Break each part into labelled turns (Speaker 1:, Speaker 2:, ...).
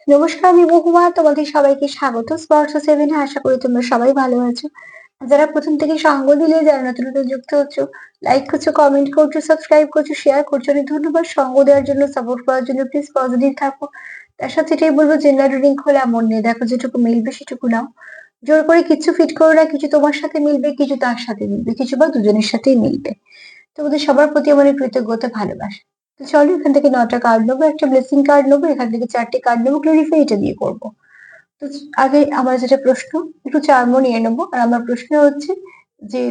Speaker 1: নমস্কার, আমি মহুয়া। তোমাদের সবাইকে স্বাগত স্পর্শ সেভেনে। আশা করি তোমরা সবাই ভালো আছো। যারা প্রথম থেকে সঙ্গ দিলে, যারা নতুন নতুন যুক্ত হচ্ছ, লাইক করছো, কমেন্ট করছো, সাবস্ক্রাইব করছো, শেয়ার করছো, অনেক ধন্যবাদ। সঙ্গ দেওয়ার জন্য, সাপোর্ট করার জন্য। প্লিজ পজিটিভ থাকো। তার সাথে এটাই বলবো, জেন্ডার রিডিং খোলা মন নিয়ে দেখো, যেটুকু মিলবে সেটুকু নাও। জোর করে কিছু ফিট করো না। কিছু তোমার সাথে মিলবে, কিছু তার সাথে মিলবে, কিছু বা দুজনের সাথেই মিলবে। তোমাদের সবার প্রতি আমার এই কৃতজ্ঞতা, ভালোবাসা। তো চলো, এখান থেকে 9টা কার্ড নেবো, একটা ব্লেসিং কার্ড নেবো, এখান থেকে 4টে কার্ড নেবো, ক্লারিফাই এটা দিয়ে করবো। তো আগে আমার যেটা প্রশ্ন, একটু চার্মও নিয়ে নেবো। আর আমার প্রশ্ন হচ্ছে যে,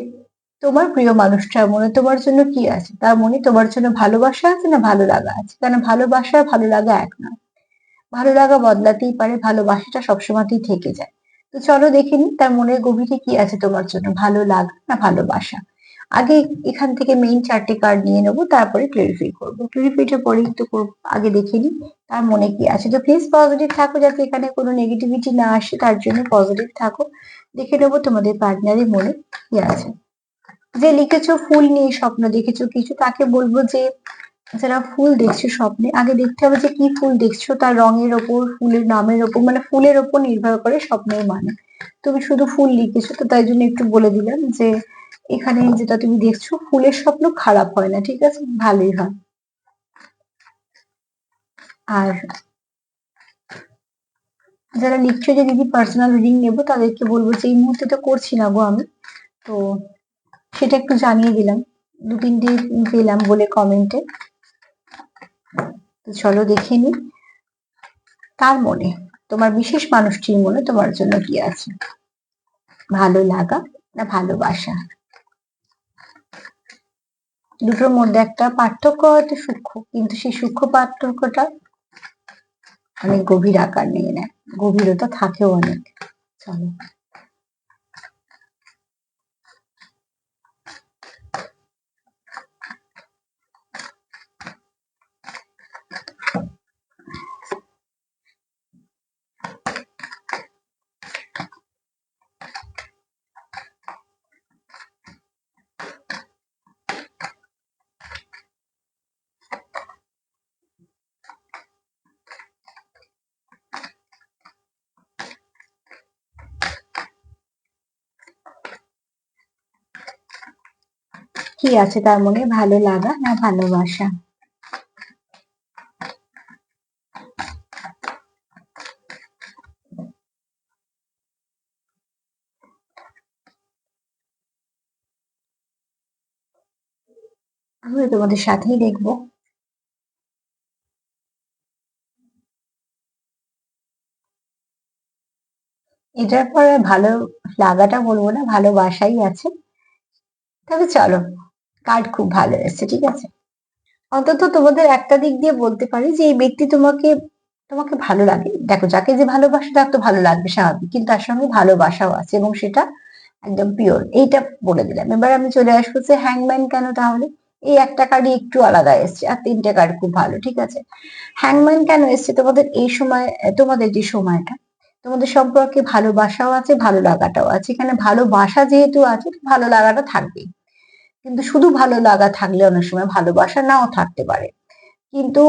Speaker 1: তোমার প্রিয় মানুষটার মনে তোমার জন্য কি আছে? তার মনে তোমার জন্য ভালোবাসা আছে না ভালো লাগা আছে? কেন ভালোবাসা আর ভালো লাগা এক না। ভালো লাগা বদলাতেই পারে, ভালোবাসাটা সবসময়তেই থেকে যায়। তো চলো দেখে নিই তার মনের গভীরে কি আছে তোমার জন্য, ভালো লাগা না ভালোবাসা। আগে এখান থেকে মেইন 4টে কার্ড নিয়ে নেবো, তারপরে ক্লারিফাই করবো। ক্লারিফাইটা পরেই তো করবো, আগে দেখে নিই তার মনে কি আছে। তো প্লিজ পজিটিভ থাকো, যাতে এখানে কোনো নেগেটিভিটি না আসে, তার জন্য পজিটিভ থাকো। দেখে নেবো তোমাদের পার্টনারের মনে কি আছে। যে লিখেছো ফুল নিয়ে স্বপ্ন দেখেছো কিছু, তাকে বলবো যে, যারা ফুল দেখছো স্বপ্নে, আগে দেখতে হবে যে কি ফুল দেখছো, তার রঙের ওপর, ফুলের নামের ওপর, মানে ফুলের ওপর নির্ভর করে স্বপ্নের মানে। তুমি শুধু ফুল লিখেছো তো, তাই জন্য একটু বলে দিলাম যে এখানে যেটা তুমি দেখছো, ফুলের স্বপ্ন খারাপ হয় না, ঠিক আছে, ভালোই হয়। আর যারা লিখছো যে দিদি পার্সোনাল রিডিং নেবো, তাদেরকে বলবো যে এই মুহূর্তে তো করছি না গো আমি, তো সেটা একটু জানিয়ে দিলাম। 2-3টে পেলাম বলে কমেন্টে। তো চলো দেখে নি তার মনে, তোমার বিশেষ মানুষটির মনে তোমার জন্য কি আছে। ভালো লাগা না ভালোবাসা। দুটোর মধ্যে একটা পার্থক্য হয়তো সূক্ষ্ম, কিন্তু সেই সূক্ষ্ম পার্থক্যটা অনেক গভীর আকার নিয়ে নেয়, গভীরতা থাকেও অনেক। চলো কি আছে তার মনে, ভালো লাগা না ভালোবাসা। আমি তোমাদের সাথেই দেখবো। এটার পরে ভালো লাগাটা বলবো না, ভালোবাসাই আছে। তবে চলো, কার্ড খুব ভালো এসেছে, ঠিক আছে। অন্তত তোমাদের একটা দিক দিয়ে বলতে পারি যে এই ব্যক্তি তোমাকে তোমাকে ভালো লাগে। দেখো, যাকে যে ভালোবাসে তার তো ভালো লাগবে স্বাভাবিক, কিন্তু তার সঙ্গে ভালোবাসাও আছে, এবং সেটা একদম পিওর। এইটা বলে দিলাম। এবার আমি চলে আসবো যে হ্যাংম্যান কেন তাহলে। এই একটা কার্ডই একটু আলাদা এসছে, আর 3টে কার্ড খুব ভালো, ঠিক আছে। হ্যাংম্যান কেন এসছে, তোমাদের এই সময়, তোমাদের যে সময়টা, তোমাদের সম্পর্কে ভালোবাসাও আছে, ভালো লাগাটাও আছে। এখানে ভালোবাসা যেহেতু আছে, ভালো লাগাটা থাকবেই। কিন্তু শুধু ভালো লাগা থাকলে অনেক সময় ভালোবাসা নাও থাকতে পারে। কিন্তু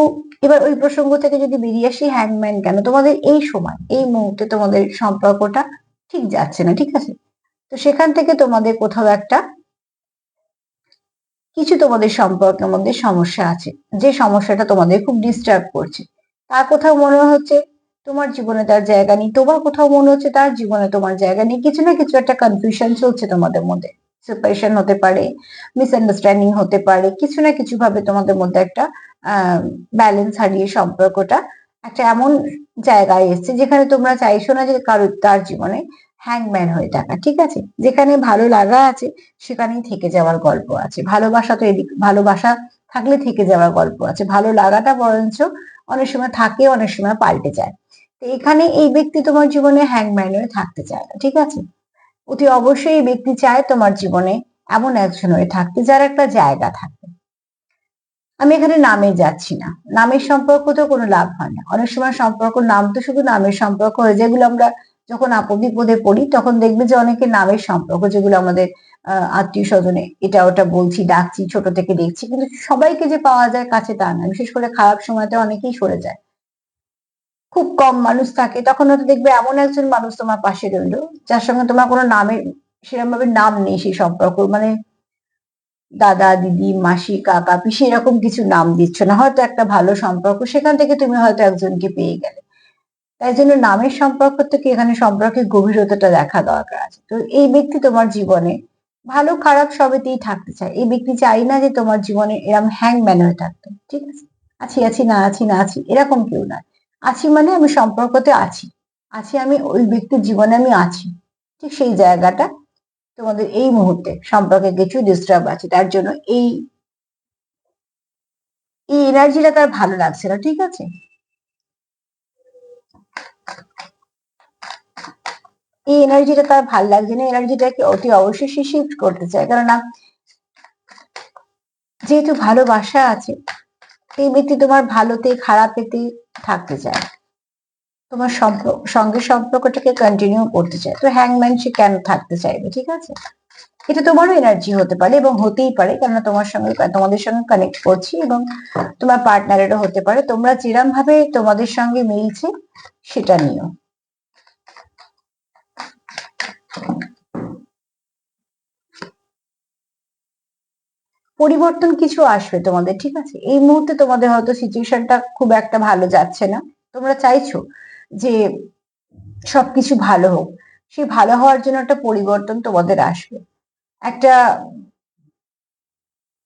Speaker 1: এবার ওই প্রসঙ্গ থেকে যদি বেরিয়ে আসি, হ্যাংম্যান কেন, তোমাদের এই সময়, এই মুহূর্তে তোমাদের সম্পর্কটা ঠিক যাচ্ছে না, ঠিক আছে। তো সেখান থেকে তোমাদের কোথাও একটা কিছু, তোমাদের সম্পর্কের মধ্যে সমস্যা আছে, যে সমস্যাটা তোমাদের খুব ডিস্টার্ব করছে। তার কোথাও মনে হচ্ছে তোমার জীবনে তার জায়গা নেই, তোমার কোথাও মনে হচ্ছে তার জীবনে তোমার জায়গা নেই। কিছু না কিছু একটা কনফিউশন চলছে তোমাদের মধ্যে। সেপারেশন হতে পারে, মিসআন্ডারস্ট্যান্ডিং হতে পারে, কিছু না কিছু ভাবে তোমাদের মধ্যে একটা ব্যালেন্স হারিয়ে সম্পর্কটা একটা এমন জায়গায় এসছে, যেখানে তোমরা চাইছো না যে কারোর তার জীবনে হ্যাংম্যান হয়ে থাকা, ঠিক আছে। যেখানে ভালো লাগা আছে, সেখানেই থেকে যাওয়ার গল্প আছে। ভালোবাসা তো এদিক, ভালোবাসা থাকলে থেকে যাওয়ার গল্প আছে। ভালো লাগাটা বরঞ্চ অনেক সময় থাকে, অনেক সময় পাল্টে যায়। তো এখানে এই ব্যক্তি তোমার জীবনে হ্যাংম্যান হয়ে থাকতে চায় না, ঠিক আছে। অতি অবশ্যই এই ব্যক্তি চায় তোমার জীবনে এমন একজন হয়ে থাকতে, যার একটা জায়গা থাকে। আমি এখানে নামে যাচ্ছি না, নামের সম্পর্ক তো কোনো লাভ হয় না। অনেক সময় সম্পর্ক, নাম তো শুধু নামের সম্পর্ক হয়, যেগুলো আমরা যখন আপদ বিপদে পড়ি, তখন দেখবে যে অনেকে নামের সম্পর্ক, যেগুলো আমাদের আত্মীয় স্বজনে এটা ওটা বলছি, ডাকছি, ছোট থেকে দেখছি, কিন্তু সবাইকে যে পাওয়া যায় কাছে তা না। বিশেষ করে খারাপ সময়তে অনেকেই সরে যায়। খুব কম মানুষ থাকে, তখন হয়তো দেখবে এমন একজন মানুষ তোমার পাশে রইলো যার সঙ্গে তোমার কোনো নামের সেরকম ভাবে নাম নেই, সেই সম্পর্ক মানে দাদা দিদি মাসি কাকা পিসি এরকম কিছু নাম দিচ্ছ না, হয়তো একটা ভালো সম্পর্ক, সেখান থেকে তুমি হয়তো একজনকে পেয়ে গেলে। তাই জন্য নামের সম্পর্ক থেকে এখানে সম্পর্কের গভীরতাটা দেখা দরকার আছে। তো এই ব্যক্তি তোমার জীবনে ভালো খারাপ সবেতেই থাকতে চায়, এই ব্যক্তি চাই না যে তোমার জীবনে এরম হ্যাংম্যান হয়ে থাকতে, ঠিক আছে? আছি আছি না আছি না আছি এরকম কেউ নয়। আছি মানে আমি সম্পর্কতে আছি, আছি আমি ওই ব্যক্তির জীবনে আমি আছি, ঠিক সেই জায়গাটা তোমাদের এই মুহূর্তে সম্পর্কে কিছু ডিস্টার্ব আছে, তার জন্য এই এই এনার্জিটা তার ভালো লাগছে না, ঠিক আছে? এই এনার্জিটা তার ভালো লাগছে না, এনার্জিটাকে অতি অবশ্যই সে শিফট করতে চায়, কেননা যেহেতু ভালোবাসা আছে, এই ব্যক্তি তোমার ভালোতে খারাপেতে থাকতে চায়, তোমার সঙ্গে সম্পর্কটাকে কন্টিনিউ করতে চায়। তো হ্যাংম্যান সে কেন থাকতে চাইবে, ঠিক আছে? এটা তোমারও এনার্জি হতে পারে এবং হতেই পারে, কেননা তোমাদের সঙ্গে কানেক্ট করছি, এবং তোমার পার্টনারেরও হতে পারে। তোমরা যেরম ভাবে তোমাদের সঙ্গে মিলছে সেটা নিও। পরিবর্তন কিছু আসবে তোমাদের, ঠিক আছে? এই মুহূর্তে তোমাদের হয়তো সিচুয়েশনটা খুব একটা ভালো যাচ্ছে না, তোমরা চাইছো যে সবকিছু ভালো হোক, সেই ভালো হওয়ার জন্য একটা পরিবর্তন তোমাদের আসবে। একটা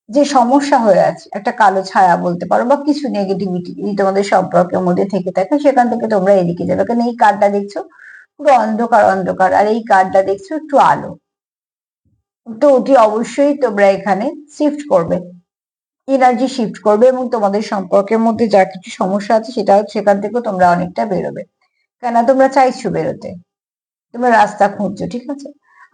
Speaker 1: যে সমস্যা হয়ে আছে, একটা কালো ছায়া বলতে পারো, বা কিছু নেগেটিভিটি যদি তোমাদের সম্পর্কের মধ্যে থেকে থাকে, সেখান থেকে তোমরা এদিকে যাবে। কারণ এই কার্ডটা দেখছো পুরো অন্ধকার অন্ধকার, আর এই কার্ডটা দেখছো একটু আলো। তো অতি অবশ্যই তোমরা এখানে শিফট করবে, এনার্জি শিফট করবে, এবং তোমাদের সম্পর্কের মধ্যে যা কিছু সমস্যা আছে সেটা সেখান থেকেও তোমরা অনেকটা বেরোবে, কেন তোমরা চাইছো বেরোতে, তোমরা রাস্তা খুঁজছো, ঠিক আছে?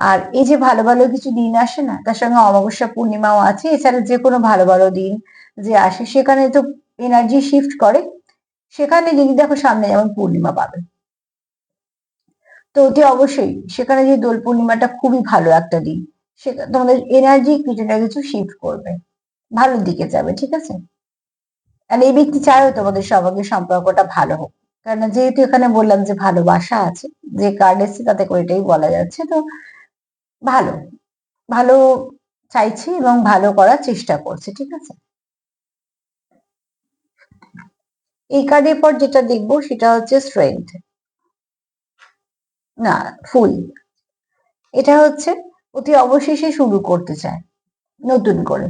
Speaker 1: আর এই যে ভালো ভালো কিছু দিন আসে না, তার সঙ্গে অমাবস্যা পূর্ণিমাও আছে, এছাড়া যে কোনো ভালো ভালো দিন যে আসে সেখানে তো এনার্জি শিফট করে। সেখানে যদি দেখো সামনে যেমন পূর্ণিমা পাবে, তো অতি অবশ্যই সেখানে যে দোল পূর্ণিমাটা খুবই ভালো একটা দিন, সেটা তোমাদের এনার্জি কিছু না কিছু শিফট করবে, ভালোর দিকে যাবে, ঠিক আছে? আর এই ব্যক্তি চায়ও তোমাদের সবাইকে সম্পর্কটা ভালো হোক, কারণ যেহেতু এখানে বললাম যে ভালোবাসা আছে, যে কার্ড এসছে তাতে করে এটাই বলা যাচ্ছে। তো ভালো ভালো চাইছে এবং ভালো করার চেষ্টা করছে, ঠিক আছে? এই কার্ডের পর যেটা দেখবো সেটা হচ্ছে স্ট্রেংথ, না ফুল। এটা হচ্ছে অতি অবশ্যই সে শুরু করতে চায় নতুন করে,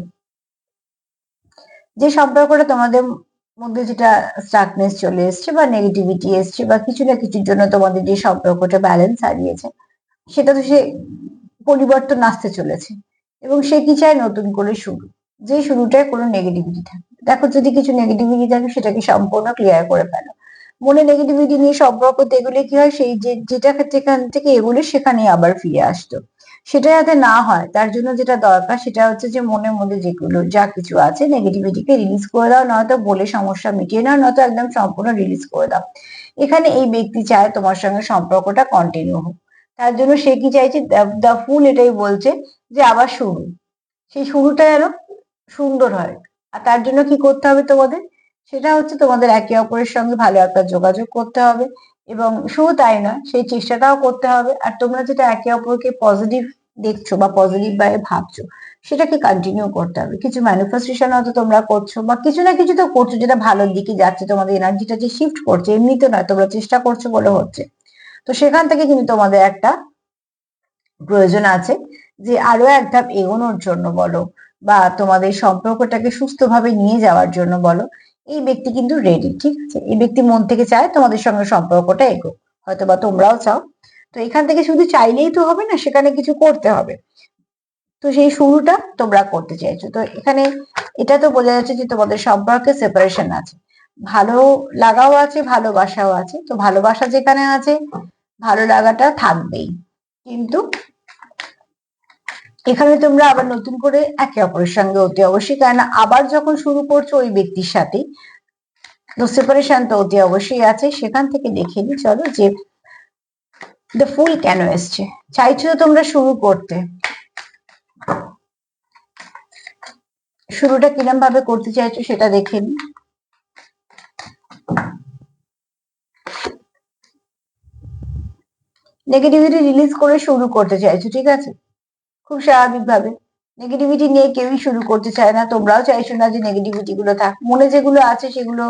Speaker 1: যে সম্পর্কটা তোমাদের মধ্যে যেটা স্টাকনেস চলে এসছে বা নেগেটিভিটি এসছে বা কিছু না কিছুর জন্য তোমাদের যে সম্পর্কটা ব্যালেন্স হারিয়েছে, সেটা তো সে পরিবর্তন আসতে চলেছে, এবং সে কি চায় নতুন করে শুরু, যে শুরুটায় কোনো নেগেটিভিটি থাকে। দেখো যদি কিছু নেগেটিভিটি থাকে সেটাকে সম্পূর্ণ ক্লিয়ার করে ফেলো। মনে নেগেটিভিটি নিয়ে সম্পর্ক এগুলো কি হয়, সেই যেটা যেখান থেকে এগুলো সেখানে আবার ফিরে আসতো, সেটা যাতে না হয় তার জন্য যেটা দরকার সেটা হচ্ছে যে মনের মধ্যে যেগুলো যা কিছু আছে নেগেটিভিটিকে রিলিজ করে দাও, নয়তো বলে সমস্যা মিটিয়ে নাও, নয়তো একদম সম্পূর্ণ রিলিজ করে দাও। এখানে এই ব্যক্তি চায় তোমার সঙ্গে সম্পর্কটা কন্টিনিউ হোক, তার জন্য সে কি চাইছে, দা ফুল এটাই বলছে যে আবার শুরু, সেই শুরুটা যেন সুন্দর হয়। আর তার জন্য কি করতে হবে তোমাদের, সেটা হচ্ছে তোমাদের একে অপরের সঙ্গে ভালো একটা যোগাযোগ করতে হবে, এবং শুধু তাই নয় সেই চেষ্টাটাও করতে হবে। আর তোমরা যেটা একে অপরকে পজিটিভ দেখছো বা পজিটিভ ভাবে ভাবছো, সেটাকে কন্টিনিউ করতে হবে। কিছু ম্যানিফেস্টেশন হয়তো তোমরা করছো বা কিছু না কিছু তো করছো যেটা ভালোর দিকে যাচ্ছে, তোমাদের এনার্জিটা যে শিফট করছে এমনিতে নয়, তোমরা চেষ্টা করছো বলে হচ্ছে। তো সেখান থেকে কিন্তু তোমাদের একটা প্রয়োজন আছে যে আরো এক ধাপ এগোনোর জন্য বলো, বা তোমাদের সম্পর্কটাকে সুস্থভাবে নিয়ে যাওয়ার জন্য বলো, এই ব্যক্তি কিন্তু রেডি, ঠিক আছে? এই ব্যক্তি মন থেকে চায় তোমাদের সঙ্গে সম্পর্কটা এগোক, হয়তো বা তোমরাও চাও। তো এখান থেকে শুধু চাইলেই তো হবে না, সেখানে কিছু করতে হবে। তো সেই শুরুটা তোমরা করতে চাইছো, তো এখানে এটা তো বোঝা যাচ্ছে যে তোমাদের সম্পর্কে সেপারেশন আছে, ভালো লাগাও আছে ভালোবাসাও আছে। তো ভালোবাসা যেখানে আছে ভালো লাগাটা থাকবেই, কিন্তু এখানে তোমরা আবার নতুন করে একে অপরের সঙ্গে অতি অবশ্যই, কারণ আবার যখন শুরু করছো ওই ব্যক্তির সাথে, তো সেপারেশন তো অতি অবশ্যই আছে। সেখান থেকে দেখে নি চলো যে দ্য ফুল কেন এসছে, চাইছো তোমরা শুরু করতে, শুরুটা কিরম ভাবে করতে চাইছো সেটা দেখে নি। নেগেটিভিটি রিলিজ করে শুরু করতে চাইছো, ঠিক আছে? খুব স্বাভাবিকভাবে নেগেটিভিটি নিয়ে কেউই শুরু করতে চায় না, তোমরাও চাইছো না যে নেগেটিভিটি গুলো থাক। মনে যেগুলো আছে সেগুলো,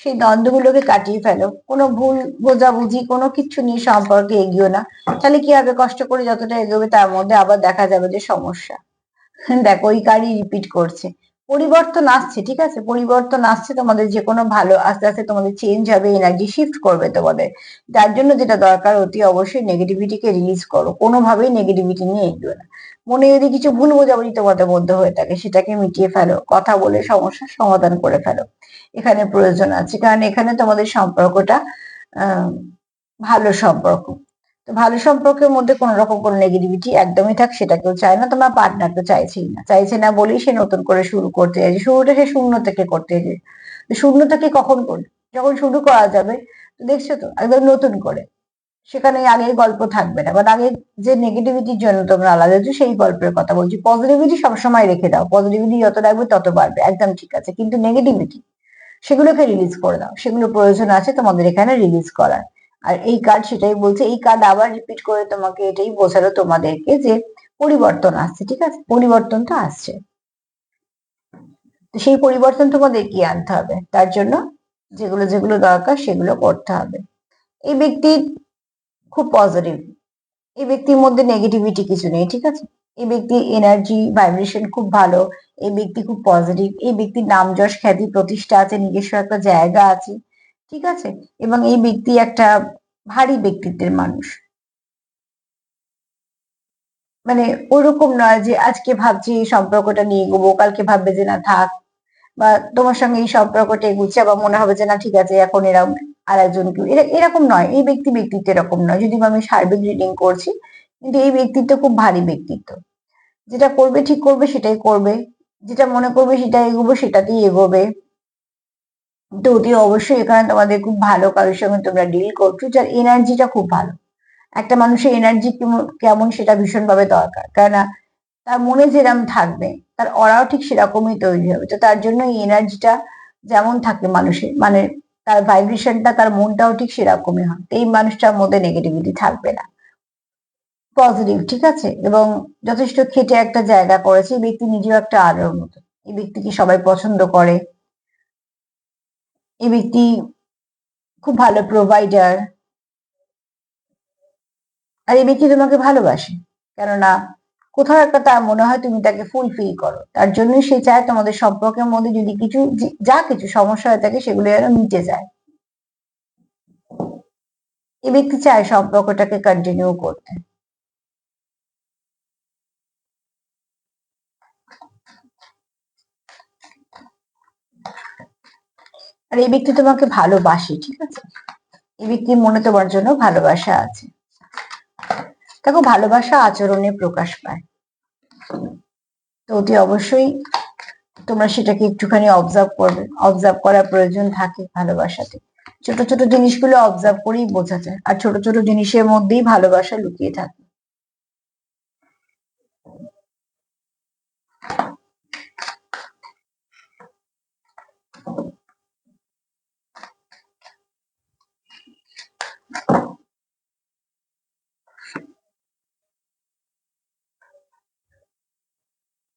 Speaker 1: সেই দ্বন্দ্বগুলোকে কাটিয়ে ফেলো। কোনো ভুল বোঝাবুঝি কোনো কিছু নিয়ে সম্পর্কে এগিয়েও না। তাহলে কি হবে, কষ্ট করে যতটা এগোবে তার মধ্যে আবার দেখা যাবে যে সমস্যা। দেখো ওই কারই রিপিট করছে। পরিবর্তন আসছে, ঠিক আছে? পরিবর্তন আসছে তোমাদের, যে কোনো ভালো আস্তে আস্তে তোমাদের চেঞ্জ হবে, এনার্জি শিফট করবে তোমাদের। যার জন্য যেটা দরকার, অতি অবশ্যই নেগেটিভিটিকে রিলিজ করো, কোনোভাবেই নেগেটিভিটি নিয়ে এগিয়ে না। মনে যদি কিছু ভুল বোঝাবুঝি তোমাদের মধ্যে হয়ে থাকে সেটাকে মিটিয়ে ফেলো, কথা বলে সমস্যার সমাধান করে ফেলো। এখানে প্রয়োজন আছে, কারণ এখানে তোমাদের সম্পর্কটা আহ ভালো সম্পর্ক। তো ভালো সম্পর্কের মধ্যে কোনো রকম কোনো নেগেটিভিটি একদমই থাক সেটা কেউ চায় না, তোমার পার্টনার তো চাইছেই না, চাইছে না বলেই সে নতুন করে শুরু করতে চাইছে। শুরুটা সে শূন্য থেকে করতে চাইছে। তো শূন্য থেকে কখন করবে, যখন শুরু করা যাবে। তো দেখছো তো, একদম নতুন করে। সেখানে আগের গল্প থাকবে না, বাট আগে যে নেগেটিভিটির জন্য তোমরা আলাদা হচ্ছো সেই গল্পের কথা বলছি। পজিটিভিটি সবসময় রেখে দাও, পজিটিভিটি যত রাখবে তত বাড়বে, একদম ঠিক আছে। কিন্তু নেগেটিভিটি সেগুলোকে রিলিজ করে দাও, সেগুলো প্রয়োজন আছে তোমাদের এখানে রিলিজ করার। আর এই কার্ড সেটাই বলছে, এই কার্ড আবার রিপিট করে তোমাকে এটাই বোঝালো তোমাদেরকে যে পরিবর্তন আসছে, ঠিক আছে? পরিবর্তন তো আসছে, তো সেই পরিবর্তন তোমাদের কি আনতে হবে, তার জন্য যেগুলো যেগুলো দরকার সেগুলো করতে হবে। এই ব্যক্তি খুব পজিটিভ, এই ব্যক্তির মধ্যে নেগেটিভিটি কিছু নেই, ঠিক আছে? এই ব্যক্তির এনার্জি ভাইব্রেশন খুব ভালো। এই ব্যক্তি খুব পজিটিভ, এই ব্যক্তির নাম যশ খ্যাতি প্রতিষ্ঠা আছে, নিজস্ব একটা জায়গা আছে, ঠিক আছে? এবং এই ব্যক্তি একটা ভারী ব্যক্তিত্বের মানুষ। মানে ওরকম নয় যে আজকে ভাবছি এই সম্পর্কটা নিয়ে এগোবো, কালকে ভাববে যে না থাক, বা তোমার সঙ্গে এই সম্পর্কটা এগুচ্ছে আবার মনে হবে যে না ঠিক আছে এখন এরকম আর একজন কেউ, এরকম নয়। এই ব্যক্তিত্ব এরকম নয়, যদি আমি সার্বিক রিডিং করছি। কিন্তু এই ব্যক্তিত্ব খুব ভারী ব্যক্তিত্ব, যেটা করবে ঠিক করবে সেটাই করবে, যেটা মনে করবে সেটা এগোবো সেটাতেই এগোবে। তো অতি অবশ্যই এখানে তোমাদের খুব ভালো কারোর সঙ্গে তোমরা ডিল করছো, যার এনার্জিটা খুব ভালো। একটা মানুষের এনার্জি কেমন সেটা ভীষণ ভাবে দরকার, কেননা তার মনে যেরকম থাকবে তার অরাও ঠিক সেরকমই তৈরি হবে। তো তার জন্য এই এনার্জিটা যেমন থাকে মানুষের, মানে তার ভাইব্রেশনটা, তার মনটাও ঠিক সেরকমই হয়। তো এই মানুষটার মধ্যে নেগেটিভিটি থাকবে না, পজিটিভ, ঠিক আছে? এবং যথেষ্ট খেটে একটা জায়গা করেছে। এই ব্যক্তি নিজেও একটা আলোর মতো, এই ব্যক্তিকে সবাই পছন্দ করে। এই ব্যক্তি খুব ভালো প্রোভাইডার, আর এই ব্যক্তি তোমাকে ভালোবাসে, কেননা কোথাও একটা তার মনে হয় তুমি তাকে ফুলফিল করো। তার জন্যই সে চায় তোমাদের সম্পর্কের মধ্যে যদি কিছু যা কিছু সমস্যা হয়ে থাকে সেগুলো যেন মিটে যায়। এই ব্যক্তি চায় সম্পর্কটাকে কন্টিনিউ করতে। আর এই ব্যক্তি তোমাকে ভালোবাসে, ঠিক আছে? এই ব্যক্তির মনে তোমার জন্য ভালোবাসা আছে। দেখো ভালোবাসা আচরণে প্রকাশ পায়, তো অতি অবশ্যই তোমরা সেটাকে একটুখানি অবজার্ভ করবে। অবজার্ভ করার প্রয়োজন থাকে ভালোবাসাতে। ছোট ছোট জিনিসগুলো অবজার্ভ করেই বোঝা যায়, আর ছোট ছোট জিনিসের মধ্যেই ভালোবাসা লুকিয়ে থাকে।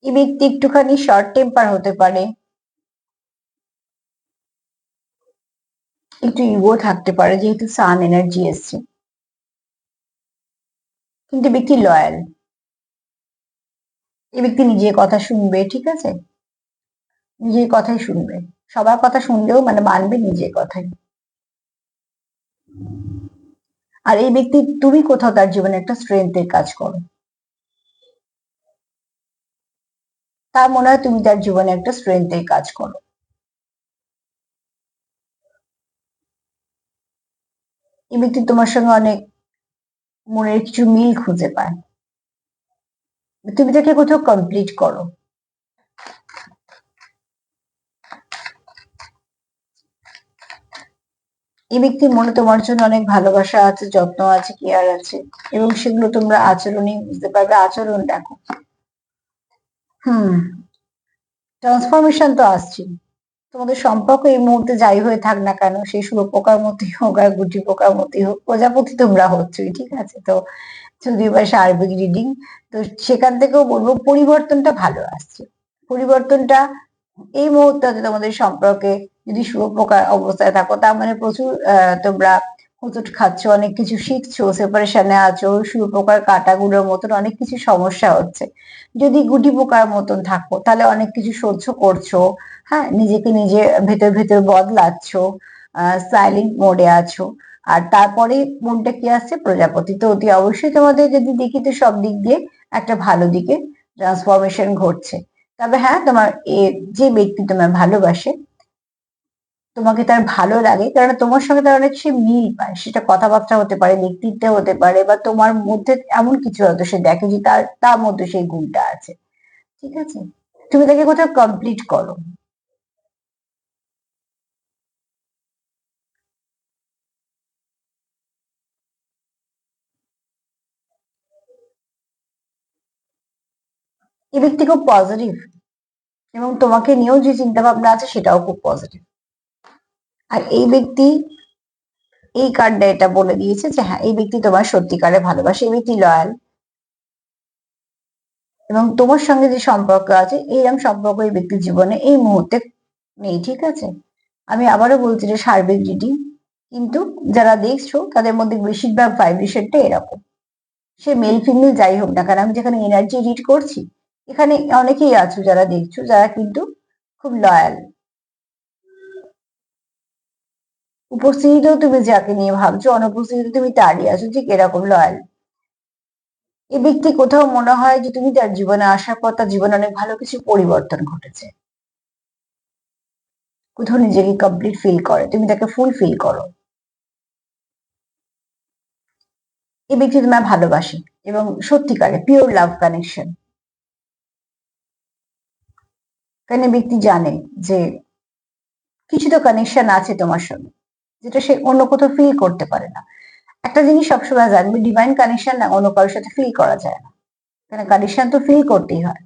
Speaker 1: এই ব্যক্তি একটুখানি শর্ট টেম্পার হতে পারে, একটু ইগো থাকতে পারে যেহেতু সান এনার্জি এসছে। কিন্তু ব্যক্তি লয়াল, এই ব্যক্তি নিজের কথা শুনবে, ঠিক আছে? নিজের কথাই শুনবে, সবার কথা শুনলেও মানে মানবে নিজের কথাই। আর এই ব্যক্তি, তুমি কোথাও তার জীবনে একটা স্ট্রেংথের কাজ করো, তার মনে হয় তুমি তার জীবনে একটা স্ট্রেংথের কাজ করো। এই ব্যক্তি তোমার সঙ্গে অনেক মনের কিছু মিল খুঁজে পায়, তুমি তাকে কোথাও কমপ্লিট করো। এই ব্যক্তির মনে তোমার জন্য অনেক ভালোবাসা আছে, যত্ন আছে, কেয়ার আছে, এবং সেগুলো তোমরা আচরণে বুঝতে পারবে। আচরণ দেখো, হুম, ট্রান্সফরমেশন তো আসছে। তোমাদের সম্পর্ক এই মুহূর্তে যাই হয়ে থাক না কেন, সেই শুঁয়োপোকার মতোই হোক আর গুটি পোকার মতোই হোক, প্রজাপতি তোমরা হচ্ছই, ঠিক আছে? তো যদিও বা সার্বিক রিডিং, তো সেখান থেকেও বলবো পরিবর্তনটা ভালো আসছে। পরিবর্তনটা এই মুহূর্তে তোমাদের সম্পর্কে, যদি শুঁয়োপোকার অবস্থায় থাকো তার মানে প্রচুর তোমরা হোঁচট খাচ্ছ, অনেক কিছু শিখছো, সেপারেশনে আছো, শুঁয়োপোকার কাঁটাগুলোর মতন অনেক কিছু সমস্যা হচ্ছে। যদি গুটি পোকার মতন থাকো তাহলে অনেক কিছু সহ্য করছো, হ্যাঁ, নিজেকে নিজে ভেতর ভেতর বদলাচ্ছ, সাইলেন্ট মোডে আছো। আর তারপরে মনটা কি আসছে, প্রজাপতি। তো অতি অবশ্যই তোমাদের যদি দেখি তো সব দিক দিয়ে একটা ভালো দিকে ট্রান্সফরমেশন ঘটছে। তবে হ্যাঁ, তোমার যে ব্যক্তি তোমায় ভালোবাসে, তোমাকে তার ভালো লাগে কারণ তোমার সঙ্গে তার অনেক সে মিল পায়, সেটা কথাবার্তা হতে পারে, ব্যক্তিত্ব হতে পারে, বা তোমার মধ্যে এমন কিছু হয়তো সে দেখে যে তার তার মধ্যে সেই গুণটা আছে, ঠিক আছে? তুমি তাকে কোথাও কমপ্লিট করো। এই ব্যক্তি খুব পজিটিভ, এবং তোমাকে নিয়েও যে চিন্তা ভাবনা আছে সেটাও খুব পজিটিভ। আর এই ব্যক্তি, এই কার্ডটা এটা বলে দিয়েছে যে হ্যাঁ, এই ব্যক্তি তোমার সত্যিকারে ভালোবাসে, এই ব্যক্তি লয়াল, এবং তোমার সঙ্গে যে সম্পর্ক আছে এইরকম সম্পর্ক এই ব্যক্তির জীবনে এই মুহূর্তে নেই, ঠিক আছে? আমি আবারও বলছি যে সার্বিক রিডিং, কিন্তু যারা দেখছো তাদের মধ্যে বেশিরভাগ ভাইব্রেশনটা এরকম। সে মেল ফিমেল যাই হোক না কেন, আমি যেখানে এনার্জি রিড করছি এখানে অনেকেই আছো যারা দেখছো যারা কিন্তু খুব লয়াল। উপস্থিতিতেও তুমি যাকে নিয়ে ভাবছো, অনুপস্থিতিতে তুমি তারই আছো, ঠিক এরকম লয়াল। এই ব্যক্তি কোথাও মনে হয় যে তুমি তার জীবনে আসার পর তার জীবনে অনেক ভালো কিছু পরিবর্তন ঘটেছে, কোথাও নিজেকে কমপ্লিট ফিল করে, তুমি তাকে ফুল ফিল করো। এই ব্যক্তি তোমায় ভালোবাসে, এবং সত্যিকারে পিওর লাভ কানেকশন। কারণ এই ব্যক্তি জানে যে কিছু তো কানেকশন আছে তোমার সঙ্গে, যেটা সে অন্য কোথাও ফিল করতে পারে না। একটা জিনিস সবসময় জানবে, ডিভাইন কানেকশন না অন্য কারোর সাথে ফিল করা যায় না, কারণ কানেকশন তো ফিল করতেই হয়।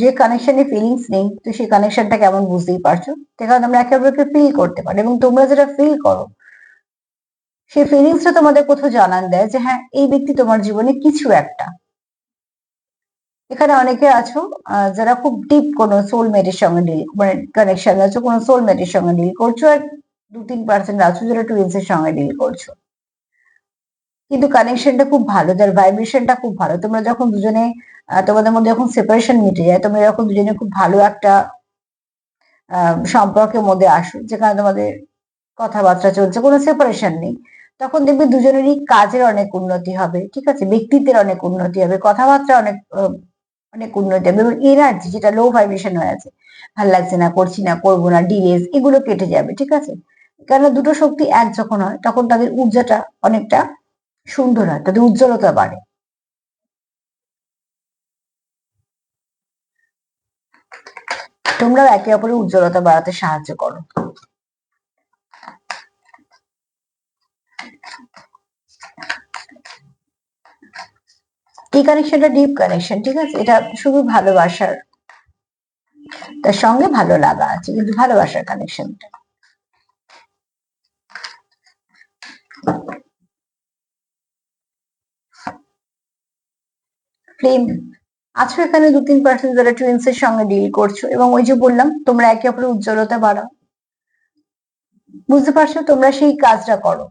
Speaker 1: যে কানেকশনে ফিলিংস নেই, তো সেই কানেকশনটা কেমন বুঝতেই পারছো। কারণ আমরা একে অপরকে ফিল করতে পারি, এবং তোমরা যেটা ফিল করো সেই ফিলিংসটা তোমাদের কোথাও জানান দেয় যে হ্যাঁ, এই ব্যক্তি তোমার জীবনে কিছু একটা। এখানে অনেকে আছো যারা খুব ডিপ কোনো সোলমেটের সঙ্গে ডিল, মানে কানেকশন আছো কোনো সোলমেটের সঙ্গে ডিল করছো, আর 2-3% আছো যারা টুইন্স এর সঙ্গে ডিল করছো। কিন্তু কানেকশনটা খুব ভালো, যার ভাইব্রেশনটা খুব ভালো। তোমরা যখন দুজনে তোমাদের মধ্যে যখন সেপারেশন মিটে যায়, তোমরা যখন দুজনে খুব ভালো একটা সম্পর্কের মধ্যে আসো, যেখানে তোমাদের কথাবার্তা চলছে, কোনো সেপারেশন নেই, তখন দেখবে দুজনেরই কাজের অনেক উন্নতি হবে, ঠিক আছে? ব্যক্তিত্বের অনেক উন্নতি হবে, কথাবার্তা অনেক অনেক উন্নতি হবে, এবং এনার্জি যেটা লো ভাইব্রেশন হয়ে আছে, ভাল লাগছে না, করছি না, করবো না, ডিলেস, এগুলো কেটে যাবে, ঠিক আছে? কেন দুটো শক্তি এক যখন হয় তখন তাদের ঊর্জাটা অনেকটা সুন্দর হয়, তাদের উজ্জ্বলতা বাড়ে। তোমরাও একে অপরের উজ্জ্বলতা বাড়াতে সাহায্য করো। এই কানেকশনটা ডিপ কানেকশন, ঠিক আছে? এটা শুধু ভালোবাসার, তার সঙ্গে ভালো লাগা আছে, কিন্তু ভালোবাসার কানেকশনটা। ফ্লেম আছো এখানে 2-3% যারা টুইন্স এর সঙ্গে ডিল করছো, এবং ওই যে বললাম তোমরা একে অপরের উজ্জ্বলতা বাড়াও। বুঝতে পারছো? তোমরা সেই কাজটা করো,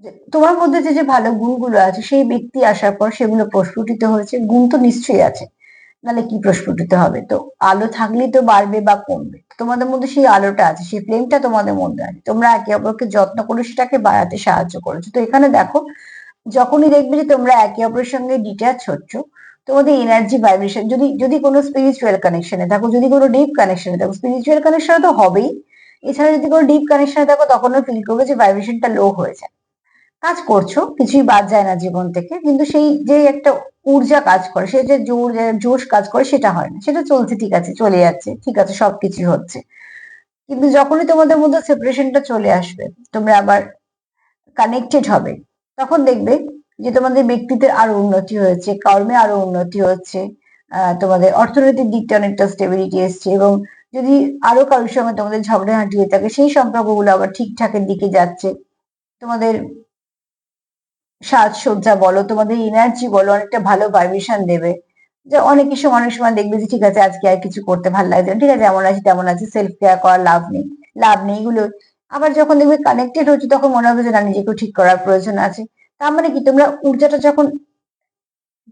Speaker 1: যে তোমার মধ্যে যে যে ভালো গুণগুলো আছে সেই ব্যক্তি আসার পর সেগুলো প্রস্ফুটিত হয়েছে। গুণ তো নিশ্চয়ই আছে, নাহলে কি প্রস্ফুটিত হবে? তো আলো থাকলেই তো বাড়বে বা কমবে। তোমাদের মধ্যে সেই আলোটা আছে, সেই ফ্লেমটা তোমাদের মধ্যে আছে, তোমরা একে অপরকে যত্ন করে সেটাকে বাড়াতে সাহায্য করেছো। তো এখানে দেখো, যখনই দেখবে যে তোমরা একে অপরের সঙ্গে ডিট্যাচ হচ্ছ, তোমাদের এনার্জি ভাইব্রেশন, যদি যদি কোনো স্পিরিচুয়াল কানেকশনে থাকো, যদি কোনো ডিপ কানেকশনে থাকো, স্পিরিচুয়াল কানেকশনে তো হবেই, এছাড়া যদি কোনো ডিপ কানেকশনে থাকো তখনও ফিল করবে যে ভাইব্রেশনটা লো হয়ে যায়। কাজ করছো, কিছুই বাদ যায় না জীবন থেকে, কিন্তু সেই যে একটা ঊর্জা কাজ করে, সে যে জোর জোশ কাজ করে সেটা হয় না। সেটা চলছে, ঠিক আছে, চলে যাচ্ছে, ঠিক আছে, সবকিছু হচ্ছে। কিন্তু যখনই তোমাদের মধ্যে সেপারেশনটা চলে আসবে, তোমরা আবার কানেক্টেড হবে, তখন দেখবে যে তোমাদের ব্যক্তিত্বের আরো উন্নতি হয়েছে, কর্মে আরো উন্নতি হচ্ছে, তোমাদের অর্থনৈতিক দিকটা অনেকটা স্টেবিলিটি এসছে, এবং যদি আরো কারোর সঙ্গে তোমাদের ঝগড়াঝাঁটি হয়ে থাকে, সেই সম্পর্কগুলো আবার ঠিকঠাকের দিকে যাচ্ছে। তোমাদের সাজসজ্জা বলো, তোমাদের এনার্জি বলো, অনেকটা ভালো ভাইব্রেশন দেবে। যে অনেক সময় দেখবে যে ঠিক আছে আজকে আর কিছু করতে ভালো লাগছে না, ঠিক আছে যেমন আছি তেমন আছে, সেলফ কেয়ার করার লাভ নেই এগুলো। আবার যখন দেখবে কানেক্টেড হচ্ছে তখন মনে হবে যে না, নিজেকেও ঠিক করার প্রয়োজন আছে। তার মানে কি, তোমরা ঊর্জাটা যখন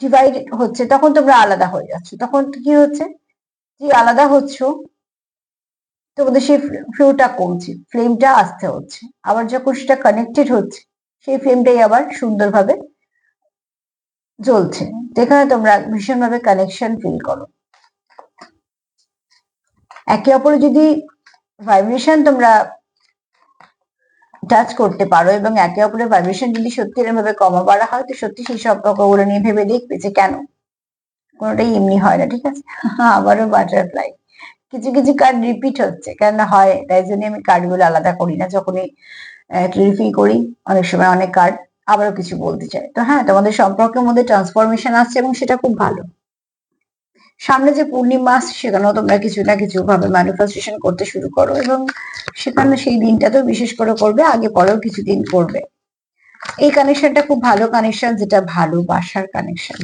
Speaker 1: ডিভাইড হচ্ছে তখন তোমরা আলাদা হয়ে যাচ্ছ। তখন কি হচ্ছে, যে আলাদা হচ্ছ তোমাদের সেই ফ্লোটা কমছে, ফ্লেমটা আস্তে হচ্ছে। আবার যখন সেটা কানেক্টেড হচ্ছে সেই ফ্লেমটাই আবার সুন্দরভাবে জ্বলছে, যেখানে তোমরা ভীষণভাবে কানেকশন ফিল করো। একে অপরে যদি ভাইব্রেশন তোমরা টাচ করতে পারো এবং একে অপরের ভাইব্রেশন যদি সত্যি এরকম ভাবে কমা বাড়া হয়, তো সত্যি সেই সম্পর্কগুলো নিয়ে ভেবে দেখবে যে কেন কোনোটাই এমনি হয় না। ঠিক আছে, আবারও বাটারফ্লাই, কিছু কিছু কার্ড রিপিট হচ্ছে, কেন হয় তাই জন্য আমি কার্ডগুলো আলাদা করি না। যখনই ক্লিয়ারিফাই করি অনেক সময় অনেক কার্ড আবারও কিছু বলতে চাই। তো হ্যাঁ, তোমাদের সম্পর্কের মধ্যে ট্রান্সফরমেশন আসছে এবং সেটা খুব ভালো। সামনে যে পূর্ণিমা আসছে সেখানেও তোমরা কিছু না কিছু ভাবে ম্যানিফেস্টেশন করতে শুরু করো এবং সেখানে সেই দিনটাতেও বিশেষ করে করবে, আগে পরেও কিছুদিন করবে। এই কানেকশনটা খুব ভালো কানেকশন, যেটা ভালোবাসার কানেকশন।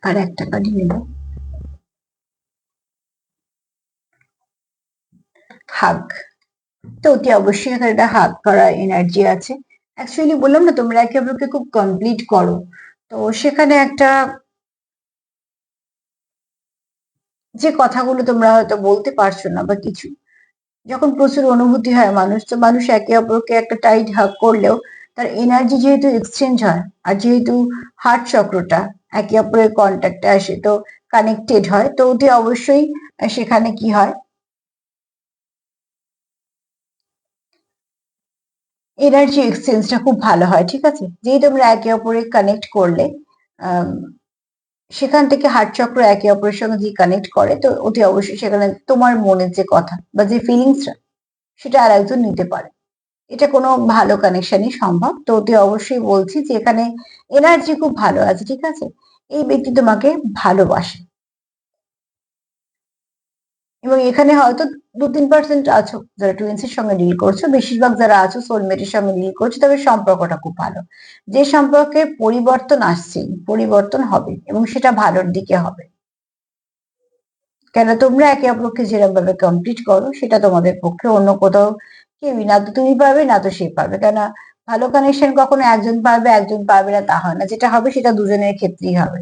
Speaker 1: আর একটা কার্ডই নেব, হাগ। তো অতি অবশ্যই এখানে একটা হাগ করা এনার্জি আছে। অ্যাকচুয়ালি বললাম না, তোমরা একে অপরকে খুব কমপ্লিট করো। তো সেখানে একটা, যে কথাগুলো তোমরা হয়তো বলতে পারছো না বা কিছু, যখন প্রচুর অনুভূতি হয় মানুষ, তো মানুষ একে অপরকে একটা টাইট হাগ করলেও তার এনার্জি যেহেতু এক্সচেঞ্জ হয়, আর যেহেতু হার্ট চক্রটা একে অপরের কন্ট্যাক্টে আসে, তো কানেক্টেড হয়, তো অতি অবশ্যই সেখানে কি হয়, এনার্জি এক্সচেঞ্জটা খুব ভালো হয়। ঠিক আছে, যেই তোমরা একে অপরে কানেক্ট করলে, আম, সেখান থেকে হার্ট চক্র একে অপরের সঙ্গে যে কানেক্ট করে, তো অতি অবশ্যই সেখানে তোমার মনের যে কথা বা যে ফিলিংসটা, সেটা আর একজন নিতে পারে। এটা কোনো ভালো কানেকশনই সম্ভব। তো অতি অবশ্যই বলছি যে এখানে এনার্জি খুব ভালো আছে। ঠিক আছে, এই ব্যক্তি তোমাকে ভালোবাসে এবং এখানে হয়তো 2-3% আছো যারা টুইন্স এর সঙ্গে ডিল করছো, বেশিরভাগ যারা আছো সোলমেটের সঙ্গে ডিল করছো, তবে সম্পর্কটা খুব ভালো। যে সম্পর্কে পরিবর্তন আসছে, পরিবর্তন হবে এবং সেটা ভালোর দিকে হবে। কেন, তোমরা একে অপরকে যেরকম ভাবে কমপ্লিট করো, সেটা তোমাদের পক্ষে অন্য কোথাও কেউই না তো তুমি পারবে না তো সে পারবে। কেন, ভালো কানেকশন কখনো একজন পারবে একজন পারবে না তা হয় না, যেটা হবে সেটা দুজনের ক্ষেত্রেই হবে।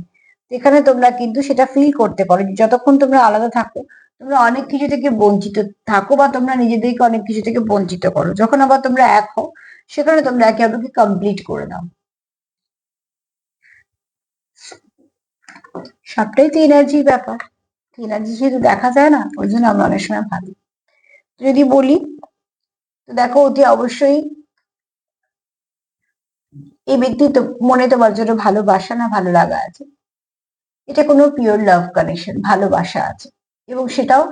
Speaker 1: এখানে তোমরা কিন্তু সেটা ফিল করতে পারো যে যতক্ষণ তোমরা আলাদা থাকো, তোমরা অনেক কিছু থেকে বঞ্চিত থাকো বা তোমরা নিজেদেরকে অনেক কিছু থেকে বঞ্চিত করো। যখন আবার তোমরা এক হও, সেখানে তোমরা একে অপরকে কমপ্লিট করে দাও। সবটাই তো এনার্জির ব্যাপার। এনার্জি যেহেতু দেখা যায় না, ওই জন্য আমরা অনেক সময় ভাবি। যদি বলি, তো দেখো অতি অবশ্যই এই ব্যক্তি তো মনে তোমার জন্য ভালোবাসা না ভালো লাগা আছে। এটা কোনো পিওর লাভ কানেকশন, ভালোবাসা আছে এবং সেটাও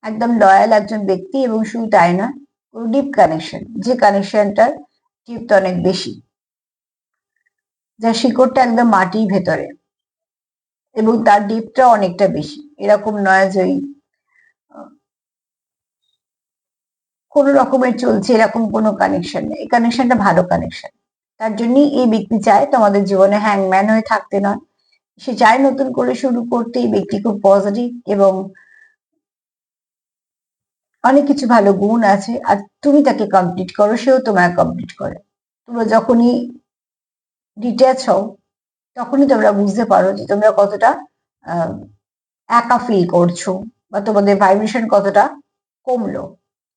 Speaker 1: একদম লয়াল একজন ব্যক্তি। এবং শুধু তাই না, কোনো ডিপ কানেকশন, যে কানেকশনটার ডিপটা অনেক বেশি, যার শিকড়টা একদম মাটির ভেতরে এবং তার ডিপটা অনেকটা বেশি। এরকম নয় যে ওই কোনো রকমের চলছে, এরকম কোনো কানেকশন নেই। এই কানেকশনটা ভালো কানেকশন। তার জন্যই এই ব্যক্তি চায় তোমাদের জীবনে হ্যাংম্যান হয়ে থাকতে নয়, সে চায় নতুন করে শুরু করতে। এই ব্যক্তি খুব পজিটিভ এবং অনেক কিছু ভালো গুণ আছে, আর তুমি তাকে কমপ্লিট করো, সেও তোমায় কমপ্লিট করে। তোমরা যখনই ডিট্যাচ হও, তখনই তোমরা বুঝতে পারো যে তোমরা কতটা আহ, একা ফিল করছো বা তোমাদের ভাইব্রেশন কতটা কমলো,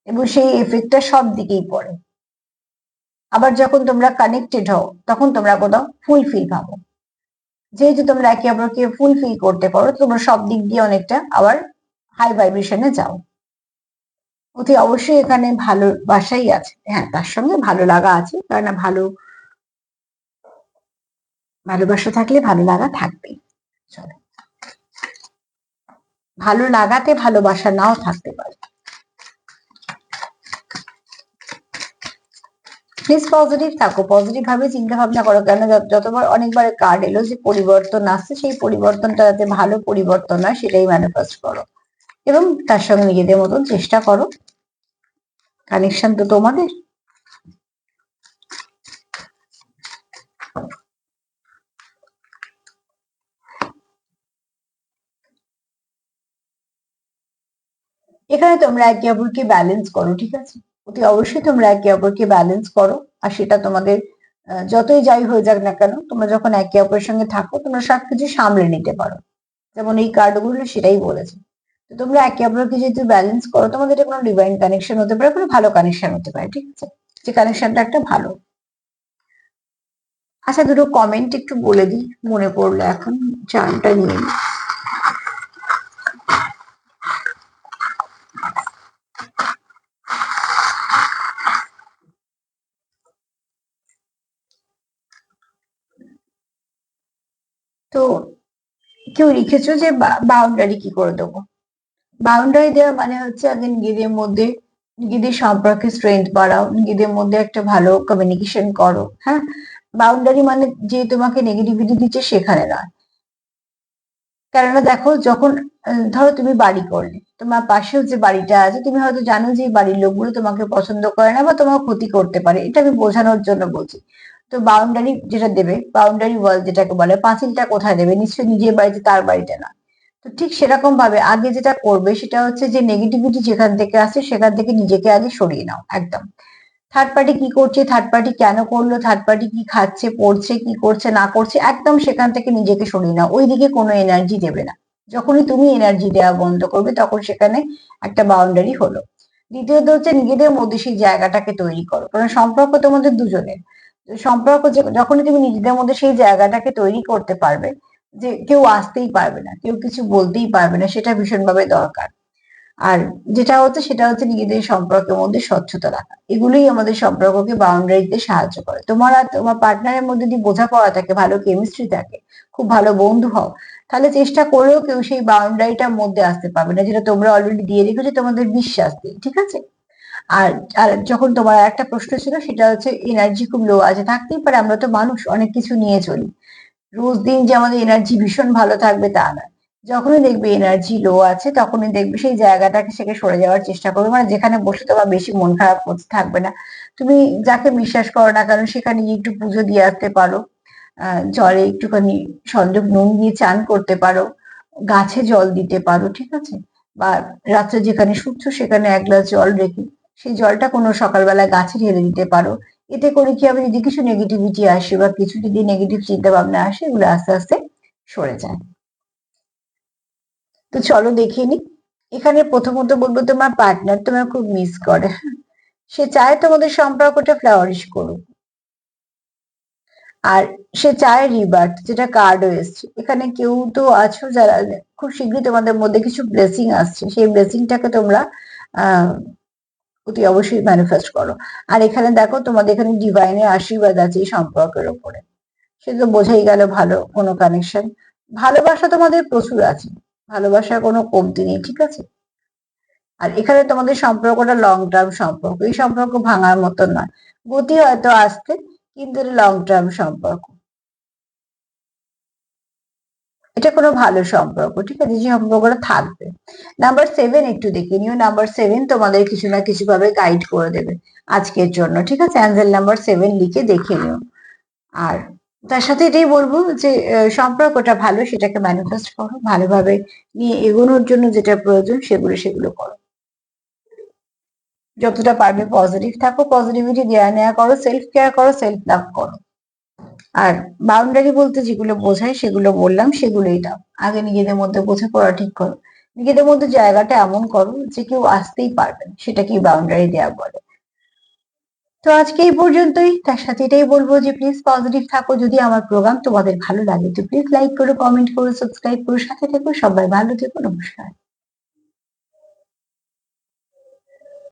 Speaker 1: এবং সেই এফেক্টটা সব দিকেই পড়ে। আবার যখন তোমরা কানেক্টেড হও, তখন তোমরা কোথাও ফুলফিল ভাবো। যেহেতু তোমরা একে অপরকে ফুলফিল করতে পারো, তোমরা সব দিক দিয়ে অনেকটা আবার হাই ভাইব্রেশনে যাও। অতি অবশ্যই এখানে ভালোবাসাই আছে, হ্যাঁ তার সঙ্গে ভালো লাগা আছে, কারণ ভালোবাসা থাকলে ভালো লাগা থাকবেই। চলো। ভালো লাগাতে ভালোবাসা নাও থাকতে পারে। প্লিজ পজিটিভ থাকো, পজিটিভ ভাবে চিন্তা ভাবনা করো, কেন যতবার অনেকবার কার্ড এলো যে পরিবর্তন আসছে, সেই পরিবর্তনটা যাতে ভালো পরিবর্তন হয় সেটাই ম্যানিফেস্ট করো এবং তার সঙ্গে নিজেদের মতন চেষ্টা করো। কানেকশন তো তোমাদের। এখানে তোমরা একে অপরকে ব্যালেন্স করো, ঠিক আছে? অতি অবশ্যই তোমরা একে অপরকে ব্যালেন্স করো, আর সেটা তোমাদের যতই যাই হয়ে যাক না কেন, তোমরা যখন একে অপরের সঙ্গে থাকো তোমরা সবকিছু সামলে নিতে পারো। যেমন এই কার্ডগুলো সেটাই বলেছে। তো তোমরা একে অপরকে যেহেতু ব্যালেন্স করো, তোমাদের এটা কোনো ডিভাইন কানেকশন হতে পারে, কোনো ভালো কানেকশন হতে পারে, ঠিক আছে? যে কানেকশনটা একটা ভালো। আচ্ছা, দুটো কমেন্ট একটু বলে দিই, মনে পড়লো এখন, চানটা নিয়ে নিই। তো কেউ লিখেছো যে বাউন্ডারি কি করে দেবো। বাউন্ডারি দেওয়া মানে হচ্ছে আগে নিজেদের মধ্যে, নিজেদের সম্পর্কে স্ট্রেংথ বাড়াও, নিজেদের মধ্যে একটা ভালো কমিউনিকেশন করো, হ্যাঁ? বাউন্ডারি মানে যে তোমাকে নেগেটিভিটি দিচ্ছে সেখানে নয়। কেননা দেখো, যখন ধরো তুমি বাড়ি করলে, তোমার পাশেও যে বাড়িটা আছে, তুমি হয়তো জানো যে এই বাড়ির লোকগুলো তোমাকে পছন্দ করে না বা তোমার ক্ষতি করতে পারে, এটা আমি বোঝানোর জন্য বলছি। তো বাউন্ডারি যেটা দেবে, বাউন্ডারি ওয়াল যেটাকে বলে, পাঁচিলটা কোথায় দেবে? নিশ্চয়ই নিজের বাড়িতে, তার বাড়িতে না। তো ঠিক সেরকম ভাবে আগে যেটা করবে সেটা হচ্ছে যে নেগেটিভিটি যেখান থেকে আসছে সেখান থেকে নিজেকে আগে সরিয়ে নাও একদম। থার্ড পার্টি কি করছে, থার্ড পার্টি কেন করলো, থার্ড পার্টি কি খাচ্ছে পড়ছে কি করছে না করছে, একদম সেখান থেকে নিজেকে সরিয়ে নাও, ওইদিকে কোনো এনার্জি দেবে না। যখনই তুমি এনার্জি দেওয়া বন্ধ করবে তখন সেখানে একটা বাউন্ডারি হলো। দ্বিতীয়ত হচ্ছে নিজেদের মধ্যে সেই জায়গাটাকে তৈরি করো, কারণ সম্পর্ক তোমাদের দুজনের। সম্পর্ক যখনই তুমি নিজেদের মধ্যে সেই জায়গাটাকে তৈরি করতে পারবে, যে কেউ আসতেই পারবে না, কেউ কিছু বলতেই পারবে না, সেটা ভীষণভাবে দরকার। আর যেটা হচ্ছে সেটা হচ্ছে নিজেদের সম্পর্কের মধ্যে স্বচ্ছতা রাখা, এগুলোই আমাদের সম্পর্ককে বাউন্ডারি দিতে সাহায্য করে। তোমার আর তোমার পার্টনারের মধ্যে যদি বোঝাপড়া থাকে, ভালো কেমিস্ট্রি থাকে, খুব ভালো বন্ধু হও, তাহলে চেষ্টা করেও কেউ সেই বাউন্ডারিটার মধ্যে আসতে পারবে না, যেটা তোমরা অলরেডি দিয়ে রেখেছো তোমাদের বিশ্বাস দিয়ে, ঠিক আছে? আর আর যখন তোমার একটা প্রশ্ন ছিল সেটা হচ্ছে এনার্জি খুব লো আছে, থাকতেই পারে, আমরা তো মানুষ, অনেক কিছু নিয়ে চলি। রোজ দিন যে আমাদের এনার্জি ভীষণ ভালো থাকবে তা নয়। যখনই দেখবে এনার্জি লো আছে তখনই দেখবে সেই জায়গাটাকে থেকে সরে যাওয়ার চেষ্টা করবে, মানে যেখানে বসে তোমার বেশি মন খারাপ করতে থাকবে না। তুমি যাকে বিশ্বাস করো না কেন সেখানে গিয়ে একটু পুজো দিয়ে আসতে পারো, জলে একটুখানি সঞ্জক নুন দিয়ে চান করতে পারো, গাছে জল দিতে পারো, ঠিক আছে? বা রাত্রে যেখানে শুচ্ছো সেখানে এক গ্লাস জল রেখে সেই জলটা কোনো সকালবেলা গাছে ঢেলে দিতে পারো। এতে করে কি হবে, যদি কিছু নেগেটিভিটি আসে বা কিছু যদি নেগেটিভ চিন্তা ভাবনা আসে, এগুলো আস্তে আস্তে সরে যায়। তো চলো দেখে নি। এখানে প্রথমত বলবো, তোমার পার্টনার তোমার খুব মিস করে, হ্যাঁ? সে চায় তোমাদের সম্পর্কটা ফ্লাওয়ারিশ করুক, আর সে চায় রিবার্থ, যেটা কার্ডও এসছে। এখানে কেউ তো আছো যারা খুব শীঘ্রই তোমাদের মধ্যে কিছু ব্লেসিং আসছে, সেই ব্লেসিংটাকে তোমরা আহ অতি অবশ্যই ম্যানিফেস্ট করো। আর এখানে দেখো, তোমাদের এখানে ডিভাইনের আশীর্বাদ আছে এই সম্পর্কের ওপরে, সে তো বোঝাই গেল ভালো কোনো কানেকশন। ভালোবাসা তোমাদের প্রচুর আছে, ভালোবাসার কোনো কমতি নেই, ঠিক আছে? আর এখানে তোমাদের সম্পর্কটা লং টার্ম সম্পর্ক, এই সম্পর্ক ভাঙার মতো নয়। গতি হয়তো আসতে, কিন্তু এটা লং টার্ম সম্পর্ক। এটা কোনো ভালো সম্পর্ক, ঠিক আছে? যে সম্পর্কটা থাকবে। নাম্বার 7 একটু দেখে নিও, নাম্বার 7 তোমাদের কিছু না কিছু ভাবে গাইড করে দেবে আজকের জন্য, ঠিক আছে? অ্যাঞ্জেল নাম্বার 7 লিখে দেখে নিও। আর তার সাথে এটাই বলবো যে সম্পর্কটা ভালো, সেটাকে ম্যানিফেস্ট করো, ভালোভাবে নিয়ে এগোনোর জন্য যেটা প্রয়োজন সেগুলো করো। যতটা পারবে পজিটিভ থাকো, পজিটিভিটি দেয়া নেওয়া করো, সেলফ কেয়ার করো, সেলফ লাভ করো। আর বাউন্ডারি বলতে যেগুলো বোঝায় সেগুলো বললাম, সেগুলোই দাও। আগে নিজেদের মধ্যে বোঝাপড়া ঠিক করো, নিজেদের মধ্যে জায়গাটা এমন করো যে কেউ আসতেই পারবে না, সেটাকেই বাউন্ডারি দেওয়া বলে। তো আজকে এই পর্যন্তই। তার সাথে এটাই বলবো যে প্লিজ পজিটিভ থাকো। যদি আমার প্রোগ্রাম তোমাদের ভালো লাগে তো প্লিজ লাইক করো, কমেন্ট করো, সাবস্ক্রাইব করো, সাথে থেকো। সবাই ভালো থেকো, নমস্কার।